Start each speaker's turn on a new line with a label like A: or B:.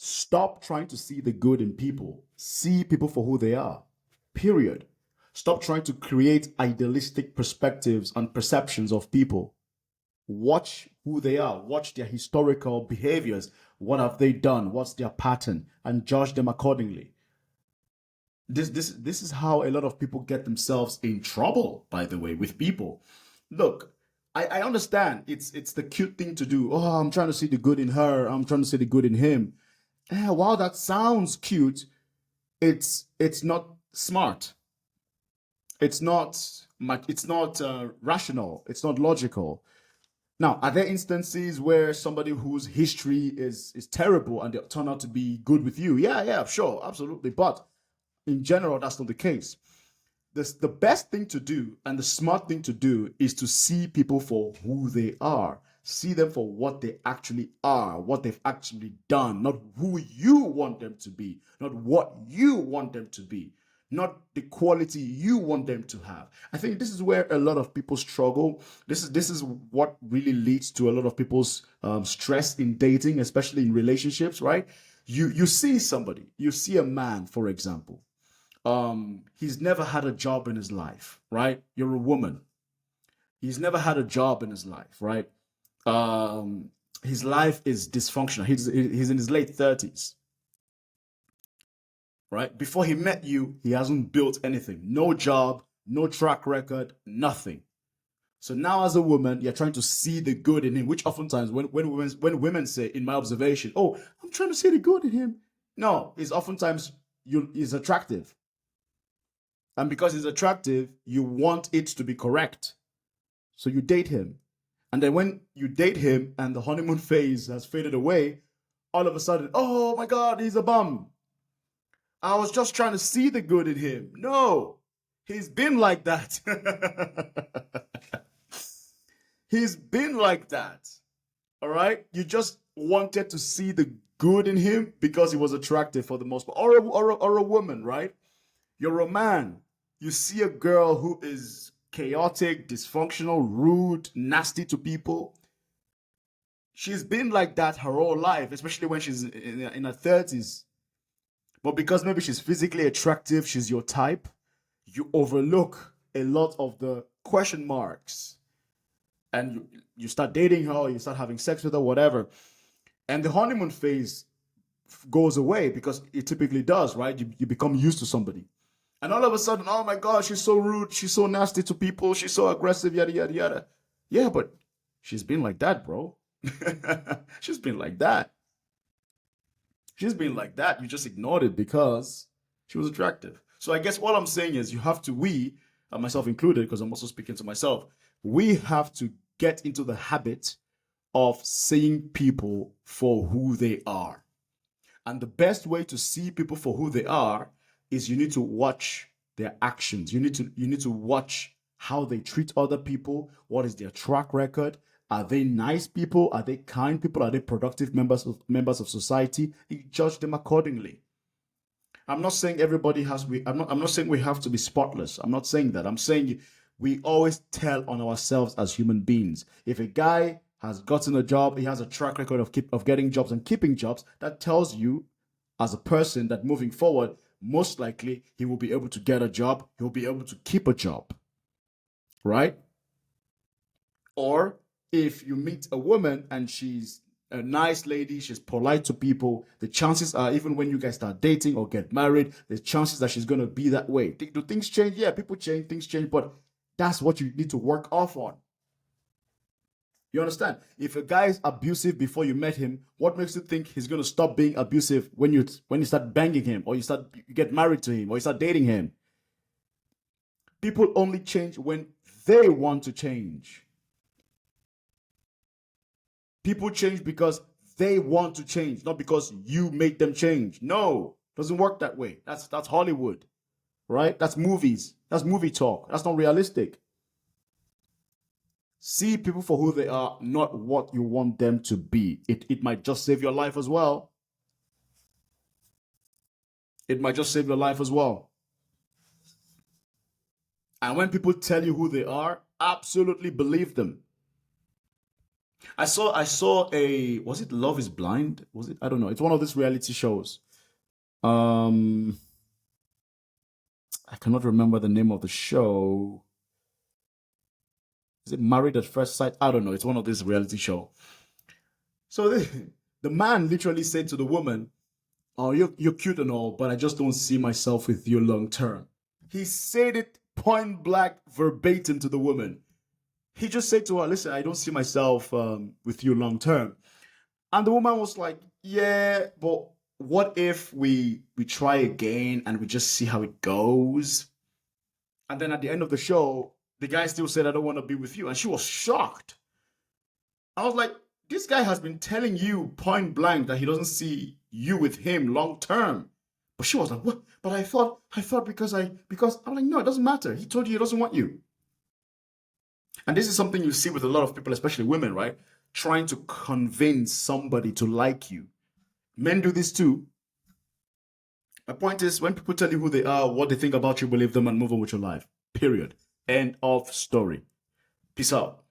A: Stop trying to see the good in people. See people for who they are. Period. Stop trying to create idealistic perspectives and perceptions of people. Watch who they are. Watch their historical behaviors. What have they done? What's their pattern? And judge them accordingly. This is how a lot of people get themselves in trouble, by the way, with people. Look, I understand it's the cute thing to do. Oh, I'm trying to see the good in her. I'm trying to see the good in him. While that sounds cute, it's not smart. It's not rational. It's not logical. Now, are there instances where somebody whose history is terrible and they turn out to be good with you? Yeah, sure, absolutely. But in general, that's not the case. The best thing to do and the smart thing to do is to see people for who they are. See them for what they actually are, what they've actually done, not who you want them to be, not what you want them to be, not the quality you want them to have. I think this is where a lot of people struggle. This is what really leads to a lot of people's stress in dating, especially in relationships, right? You see somebody, you see a man, for example. He's never had a job in his life, right? You're a woman. He's never had a job in his life, right? His life is dysfunctional. He's in his late 30s, right? Before he met you, he hasn't built anything. No job, no track record, nothing. So now, as a woman, you're trying to see the good in him, which oftentimes, when women say, in my observation, "Oh, I'm trying to see the good in him," no, it's oftentimes he's attractive, and because he's attractive, you want it to be correct. So you date him. And then when you date him and the honeymoon phase has faded away, all of a sudden, oh my God, he's a bum. I was just trying to see the good in him. No, he's been like that. He's been like that. All right? You just wanted to see the good in him because he was attractive for the most part. Or a woman, right? You're a man. You see a girl who is chaotic, dysfunctional, rude, nasty to people. She's been like that her whole life, especially when she's in her 30s. But because maybe she's physically attractive, she's your type, you overlook a lot of the question marks. And you start dating her, or you start having sex with her, whatever. And the honeymoon phase goes away because it typically does, right? You become used to somebody. And all of a sudden, oh my God, she's so rude, she's so nasty to people, she's so aggressive, yada, yada, yada. Yeah, but she's been like that, bro. She's been like that. She's been like that. You just ignored it because she was attractive. So I guess what I'm saying is you have to, and myself included, because I'm also speaking to myself, we have to get into the habit of seeing people for who they are. And the best way to see people for who they are is you need to watch their actions. You need to watch how they treat other people. What is their track record? Are they nice people? Are they kind people? Are they productive members of society? You judge them accordingly. I'm not saying everybody has. I'm not saying we have to be spotless. I'm not saying that. I'm saying we always tell on ourselves as human beings. If a guy has gotten a job, he has a track record of getting jobs and keeping jobs, that tells you as a person that moving forward, most likely he will be able to get a job, he will be able to keep a job, right? Or if you meet a woman and she's a nice lady, she's polite to people, the chances are, even when you guys start dating or get married, the chances that she's going to be that way. Do things change? Yeah, people change, things change, but that's what you need to work off on. You understand? If a guy is abusive before you met him, what makes you think he's going to stop being abusive when you start banging him, or you get married to him, or you start dating him? People only change when they want to change. People change because they want to change, not because you make them change. No, doesn't work that way. That's Hollywood, right? That's movies. That's movie talk. That's not realistic. See people for who they are, not what you want them to be. It might just save your life as well. It might just save your life as well. And when people tell you who they are, absolutely believe them. I saw a, was it Love is Blind? Was it? I don't know. It's one of these reality shows. Um, I cannot remember the name of the show. Is it Married at First Sight? I don't know. It's one of these reality show. So the man literally said to the woman, "Oh, you're cute and all, but I just don't see myself with you long term." He said it point blank, verbatim to the woman. He just said to her, "Listen, I don't see myself with you long term." And the woman was like, "Yeah, but what if we try again and we just see how it goes?" And then at the end of the show, the guy still said, "I don't want to be with you," and she was shocked. I was like, "This guy has been telling you point blank that he doesn't see you with him long term." But she was like, "What? But I thought because I'm like, no, it doesn't matter. He told you he doesn't want you." And this is something you see with a lot of people, especially women, right? Trying to convince somebody to like you. Men do this too. My point is, when people tell you who they are, what they think about you, believe them, and move on with your life. Period. End of story. Peace out.